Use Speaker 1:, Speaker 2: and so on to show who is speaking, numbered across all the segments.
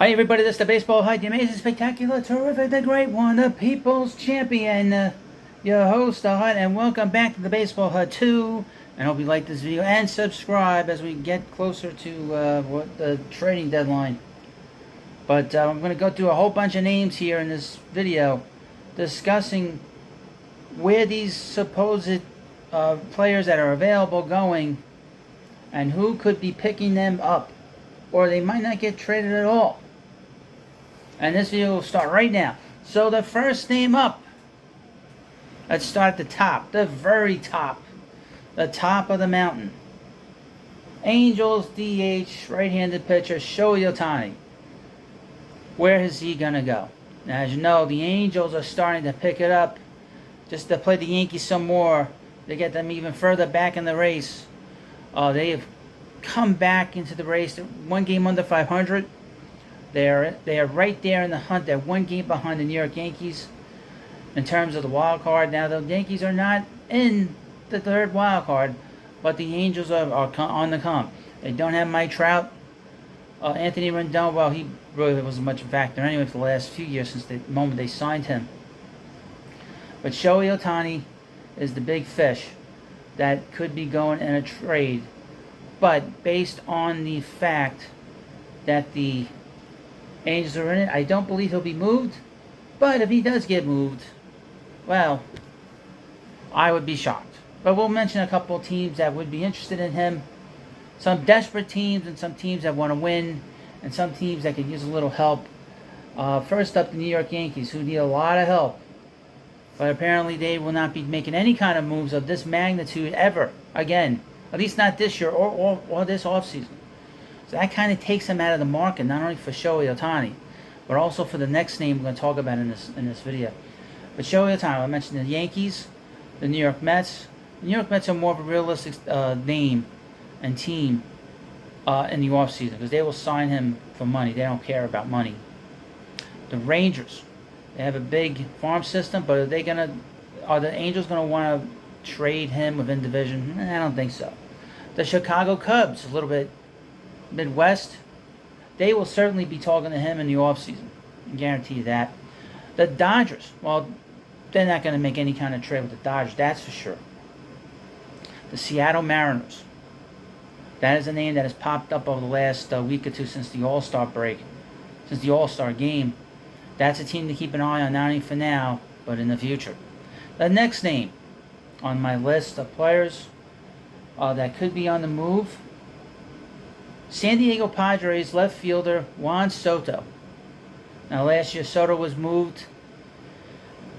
Speaker 1: Hi everybody, this is the Baseball Hut, the amazing, spectacular, terrific, the great one, the people's champion, your host, the Hut, and welcome back to the Baseball Hut 2. And I hope you like this video and subscribe as we get closer to the trading deadline. But I'm going to go through a whole bunch of names here in this video discussing where these supposed players that are available going and who could be picking them up, or they might not get traded at all. And this video will start right now. So the first name up, let's start at the top, the very top, the top of the mountain. Angels DH, right-handed pitcher, Shohei Ohtani. Where is he going to go? Now, as you know, the Angels are starting to pick it up just to play the Yankees some more, to get them even further back in the race. They have come back into the race. They're one game under 500. They are right there in the hunt. They're one game behind the New York Yankees in terms of the wild card. Now, the Yankees are not in the third wild card, but the Angels are on the come. They don't have Mike Trout. Anthony Rendon, well, he really wasn't much of a factor anyway for the last few years since the moment they signed him. But Shohei Ohtani is the big fish that could be going in a trade. But based on the fact that the Angels are in it, I don't believe he'll be moved. But if he does get moved, well, I would be shocked. But we'll mention a couple of teams that would be interested in him. Some desperate teams and some teams that want to win, and some teams that could use a little help. First up, the New York Yankees, who need a lot of help. But apparently they will not be making any kind of moves of this magnitude ever again. At least not this year or this offseason. So that kind of takes them out of the market, not only for Shohei Ohtani, but also for the next name we're going to talk about in this video. But Shohei Ohtani, I mentioned the Yankees, the New York Mets. The New York Mets are more of a realistic name and team in the offseason, because they will sign him for money. They don't care about money. The Rangers, they have a big farm system, but are the Angels going to want to trade him within division? I don't think so. The Chicago Cubs, a little bit Midwest, they will certainly be talking to him in the offseason. I guarantee you that. The Dodgers, well, they're not going to make any kind of trade with the Dodgers, that's for sure. The Seattle Mariners, that is a name that has popped up over the last week or two since the All-Star break, since the All-Star game. That's a team to keep an eye on, not only for now, but in the future. The next name on my list of players that could be on the move, San Diego Padres left fielder Juan Soto. Now, last year Soto was moved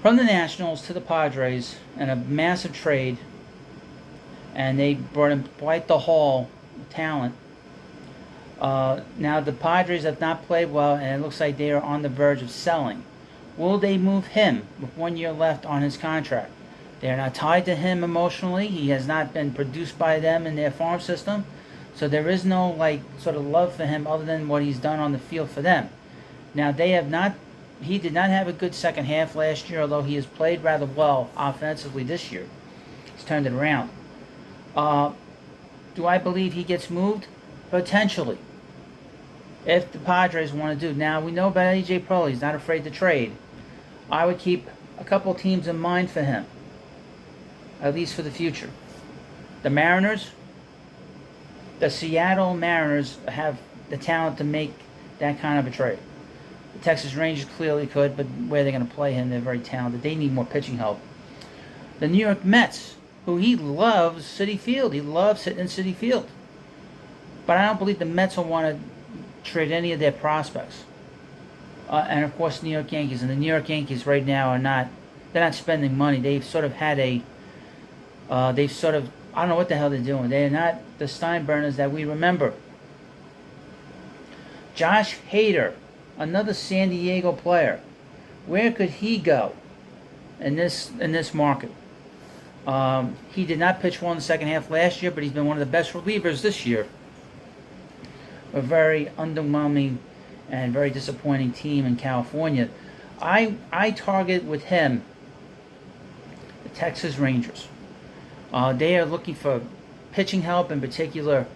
Speaker 1: from the Nationals to the Padres in a massive trade, and they brought him quite the haul of talent. Now, the Padres have not played well, and it looks like they are on the verge of selling. Will they move him with 1 year left on his contract? They are not tied to him emotionally. He has not been produced by them in their farm system. So there is no sort of love for him other than what he's done on the field for them. Now, he did not have a good second half last year, although he has played rather well offensively this year. He's turned it around. Do I believe he gets moved? Potentially, if the Padres want to do. Now, we know about A.J. Preller. He's not afraid to trade. I would keep a couple teams in mind for him, at least for the future. The Mariners, the Seattle Mariners have the talent to make that kind of a trade. The Texas Rangers clearly could, but where they're going to play him, they're very talented. They need more pitching help. The New York Mets, who he loves Citi Field. He loves hitting in Citi Field. But I don't believe the Mets will want to trade any of their prospects. And of course, New York Yankees. And the New York Yankees right now they're not spending money. They've sort of had I don't know what the hell they're doing. They're not the Steinbrenners that we remember. Josh Hader, another San Diego player. Where could he go in this market? He did not pitch well in the second half last year, but he's been one of the best relievers this year. A very underwhelming and very disappointing team in California. I target with him the Texas Rangers. They are looking for pitching help, in particular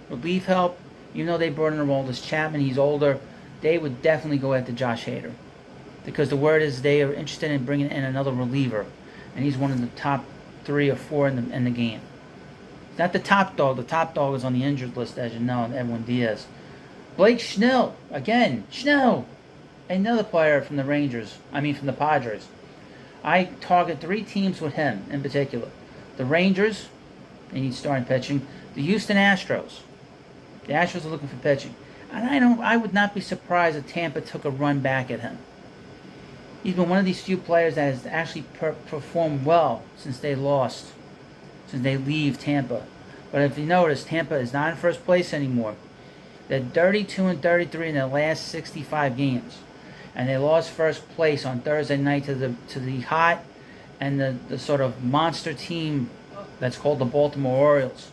Speaker 1: relief help. You know, they brought in Aroldis Chapman. He's older. they would definitely go after Josh Hader, because the word is they are interested in bringing in another reliever, and he's one of the top 3 or 4 in the game. Not the top dog. The top dog is on the injured list, as you know, Edwin Diaz. Blake Snell, again, Snell, another player from the from the Padres. I target 3 teams with him in particular. The Rangers, they need starting pitching. The Houston Astros. The Astros are looking for pitching. And I would not be surprised if Tampa took a run back at him. He's been one of these few players that has actually performed well since they leave Tampa. But if you notice, Tampa is not in first place anymore. They're 32-33 in their last 65 games. And they lost first place on Thursday night to the hot and the sort of monster team that's called the Baltimore Orioles.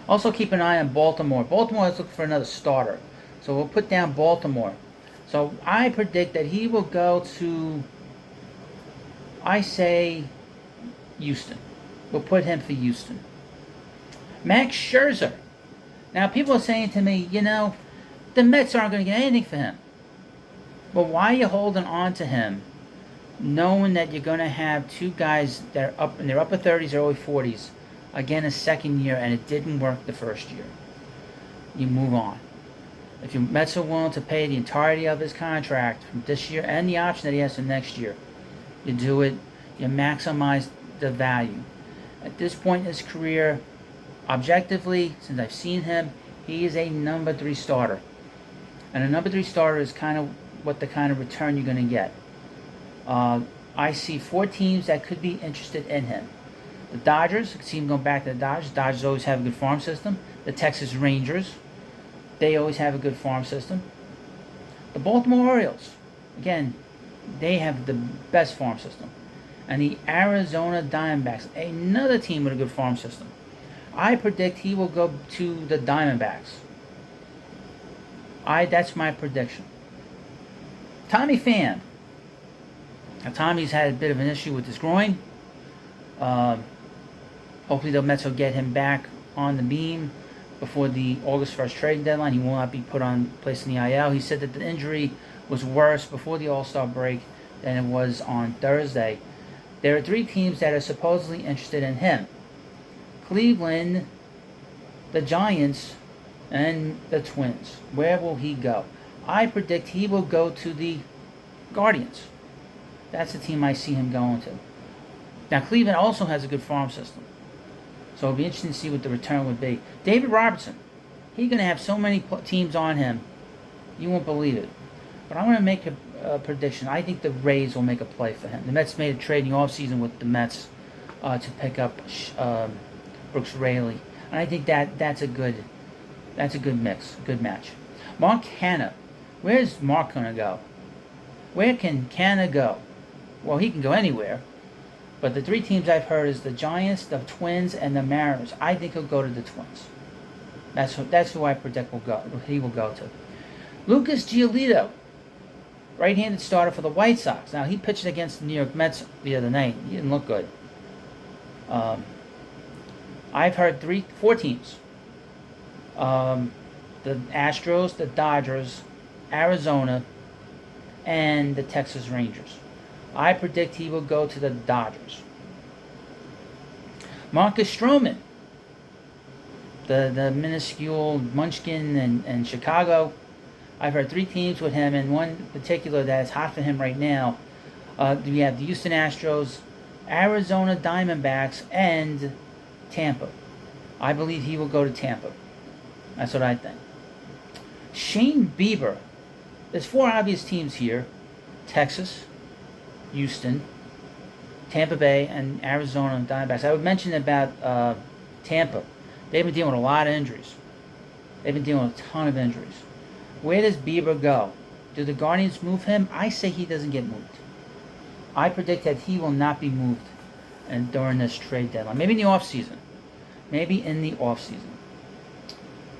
Speaker 1: Also keep an eye on Baltimore. Baltimore is looking for another starter. So we'll put down Baltimore. So I predict that he will go to, I say, Houston. We'll put him for Houston. Max Scherzer. Now people are saying to me, the Mets aren't going to get anything for him. But why are you holding on to him, knowing that you're going to have 2 guys that are up in their upper 30s, early 40s, again a second year, and it didn't work the first year? You move on. If your Mets are willing to pay the entirety of his contract from this year and the option that he has for next year, you do it. You maximize the value. At this point in his career, objectively, since I've seen him, he is a number 3 starter. And a number 3 starter is kind of what the kind of return you're going to get. I see 4 teams that could be interested in him. The Dodgers, I can see him going back to the Dodgers. Dodgers always have a good farm system. The Texas Rangers, they always have a good farm system. The Baltimore Orioles, again, they have the best farm system. And the Arizona Diamondbacks, another team with a good farm system. I predict he will go to the Diamondbacks. That's my prediction. Tommy Pham. Now, Tommy's had a bit of an issue with his groin. Hopefully the Mets will get him back on the beam before the August 1st trading deadline. He will not be placed in the IL. He said that the injury was worse before the All-Star break than it was on Thursday. There are 3 teams that are supposedly interested in him. Cleveland, the Giants, and the Twins. Where will he go? I predict he will go to the Guardians. That's the team I see him going to. Now, Cleveland also has a good farm system. So it'll be interesting to see what the return would be. David Robertson. He's going to have so many teams on him, you won't believe it. But I'm going to make a prediction. I think the Rays will make a play for him. The Mets made a trade in the offseason with the Mets to pick up Brooks Raley. And I think that's a good mix, a good match. Mark Hanna. Where's Mark going to go? Where can Canna go? Well, he can go anywhere. But the 3 teams I've heard is the Giants, the Twins, and the Mariners. I think he'll go to the Twins. That's who I predict he will go to. Lucas Giolito, right-handed starter for the White Sox. Now, he pitched against the New York Mets the other night. He didn't look good. I've heard 4 teams. The Astros, the Dodgers, Arizona, and the Texas Rangers. I predict he will go to the Dodgers. Marcus Stroman, the minuscule munchkin in Chicago. I've heard 3 teams with him, and one particular that is hot for him right now. We have the Houston Astros, Arizona Diamondbacks, and Tampa. I believe he will go to Tampa. That's what I think. Shane Bieber. There's 4 obvious teams here. Texas, Houston, Tampa Bay, and Arizona and Diamondbacks. I would mention about Tampa. They've been dealing with a lot of injuries. They've been dealing with a ton of injuries. Where does Bieber go? Do the Guardians move him? I say he doesn't get moved. I predict that he will not be moved during this trade deadline. Maybe in the offseason.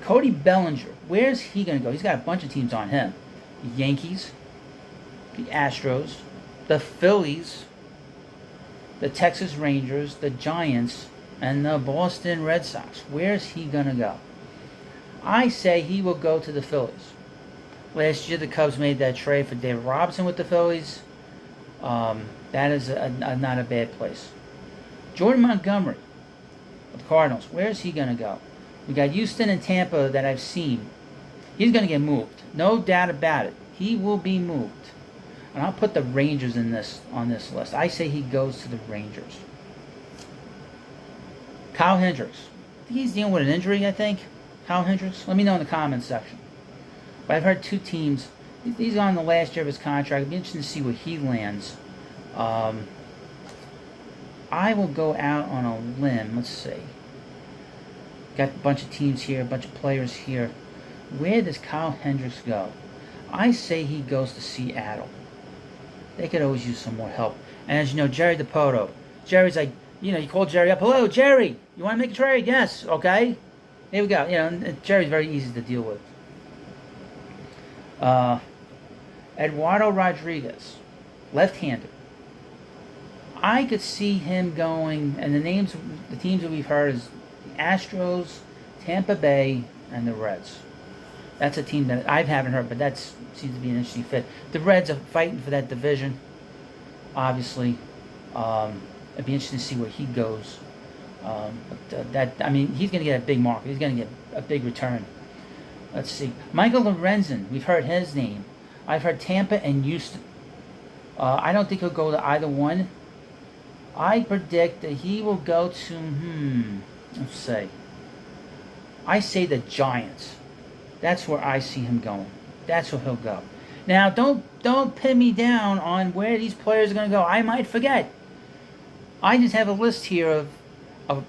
Speaker 1: Cody Bellinger. Where's he going to go? He's got a bunch of teams on him. The Yankees, the Astros, the Phillies, the Texas Rangers, the Giants, and the Boston Red Sox. Where's he going to go? I say he will go to the Phillies. Last year, the Cubs made that trade for David Robinson with the Phillies. That is not a bad place. Jordan Montgomery with the Cardinals. Where is he going to go? We got Houston and Tampa that I've seen. He's going to get moved. No doubt about it. He will be moved. And I'll put the Rangers on this list. I say he goes to the Rangers. Kyle Hendricks. I think he's dealing with an injury, I think. Kyle Hendricks. Let me know in the comments section. But I've heard two teams. He's on the last year of his contract. It'll be interesting to see where he lands. I will go out on a limb. Let's see. Got a bunch of teams here, a bunch of players here. Where does Kyle Hendricks go? I say he goes to Seattle. They could always use some more help. And as you know, Jerry DePoto. Jerry's like, you call Jerry up. Hello, Jerry. You want to make a trade? Yes. Okay. Here we go. And Jerry's very easy to deal with. Eduardo Rodriguez, left-hander. I could see him going, and the teams that we've heard is the Astros, Tampa Bay, and the Reds. That's a team that I haven't heard, but that seems to be an interesting fit. The Reds are fighting for that division, obviously. It'd be interesting to see where he goes. He's going to get a big market. He's going to get a big return. Let's see. Michael Lorenzen, we've heard his name. I've heard Tampa and Houston. I don't think he'll go to either one. I predict that he will go to, let's say. I say the Giants. That's where I see him going. That's where he'll go. Now, don't pin me down on where these players are going to go. I might forget. I just have a list here of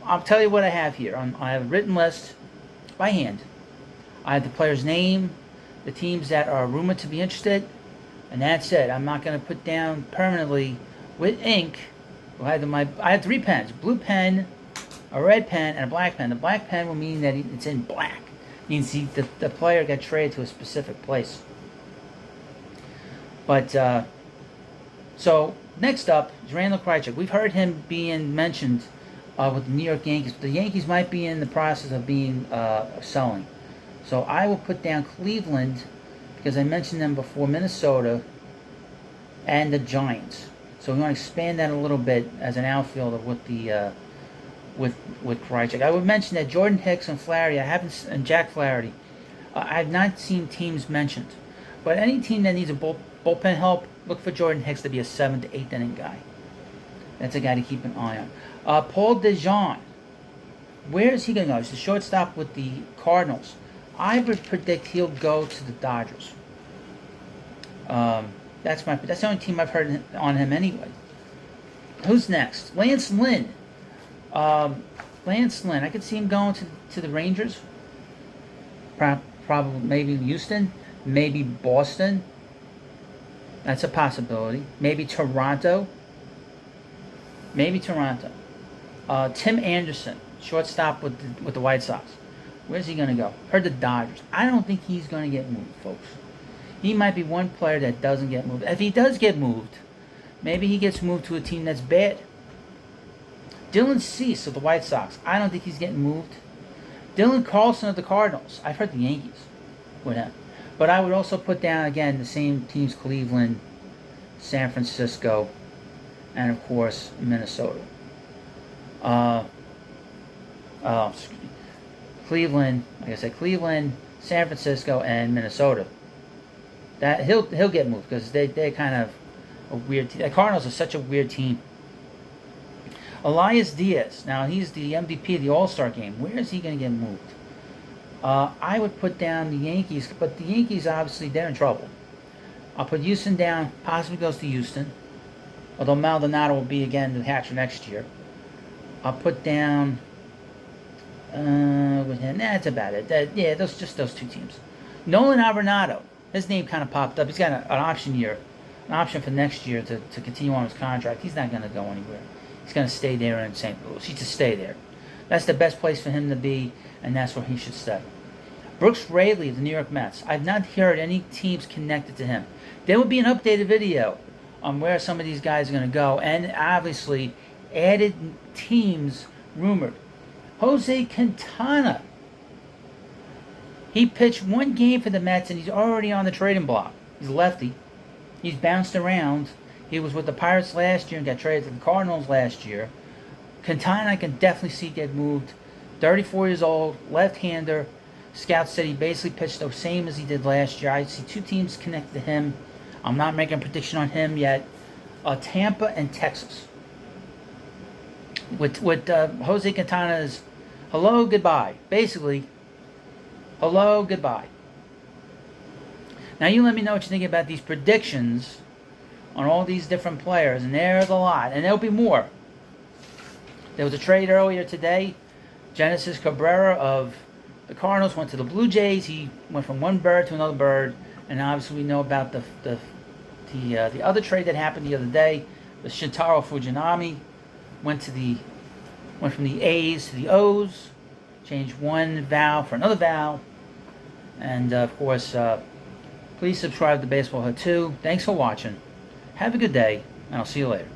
Speaker 1: I'll tell you what I have here. I have a written list by hand. I have the player's name, the teams that are rumored to be interested, and that's it. I'm not going to put down permanently with ink. I have 3 pens: blue pen, a red pen, and a black pen. The black pen will mean that it's in black. It means the player got traded to a specific place. But so next up is Randall Krychek. We've heard him being mentioned with the New York Yankees. The Yankees might be in the process of being selling. So I will put down Cleveland because I mentioned them before, Minnesota, and the Giants. So we want to expand that a little bit as an outfielder with the with Krychek. I would mention that Jordan Hicks and Flaherty, and Jack Flaherty, I have not seen teams mentioned. But any team that needs a bullpen help, look for Jordan Hicks to be a 7th to 8th inning guy. That's a guy to keep an eye on. Paul DeJean, where is he going to go? He's the shortstop with the Cardinals. I would predict he'll go to the Dodgers. That's the only team I've heard on him anyway. Who's next? Lance Lynn. Lance Lynn. I could see him going to the Rangers. Probably maybe Houston. Maybe Boston. That's a possibility. Maybe Toronto. Tim Anderson, shortstop with the White Sox. Where's he going to go? Heard the Dodgers. I don't think he's going to get moved, folks. He might be one player that doesn't get moved. If he does get moved, maybe he gets moved to a team that's bad. Dylan Cease of the White Sox. I don't think he's getting moved. Dylan Carlson of the Cardinals. I've heard the Yankees with him. But I would also put down, again, the same teams: Cleveland, San Francisco, and, of course, Minnesota. Cleveland, like I said, Cleveland, San Francisco, and Minnesota. That he'll get moved because they're kind of a weird team. The Cardinals are such a weird team. Elias Diaz. Now he's the MVP of the All-Star game. Where is he going to get moved? I would put down the Yankees, but the Yankees obviously they're in trouble. I'll put Houston down. Possibly goes to Houston, although Maldonado will be again the catcher next year. I'll put down. With him, that's about it. Those 2 teams. Nolan Arenado. His name kind of popped up. He's got an option for next year to continue on his contract. He's not going to go anywhere. He's going to stay there in St. Louis. He should stay there. That's the best place for him to be, and that's where he should stay. Brooks Raley of the New York Mets. I've not heard any teams connected to him. There will be an updated video on where some of these guys are going to go, and obviously added teams rumored. Jose Quintana. He pitched one game for the Mets, and he's already on the trading block. He's a lefty. He's bounced around. He was with the Pirates last year and got traded to the Cardinals last year. Quintana, I can definitely see get moved. 34 years old, left-hander. Scouts said he basically pitched the same as he did last year. I see two teams connected to him. I'm not making a prediction on him yet. Tampa and Texas. With Jose Quintana's hello, goodbye. Basically, hello, goodbye. Now you let me know what you think about these predictions on all these different players, and there's a lot, and there'll be more. There was a trade earlier today. Genesis Cabrera of the Cardinals went to the Blue Jays. He went from one bird to another bird, and obviously we know about the other trade that happened the other day. The Shintaro Fujinami went from the A's to the O's, changed one vowel for another vowel, and of course, please subscribe to Baseball Hut 2. Thanks for watching. Have a good day, and I'll see you later.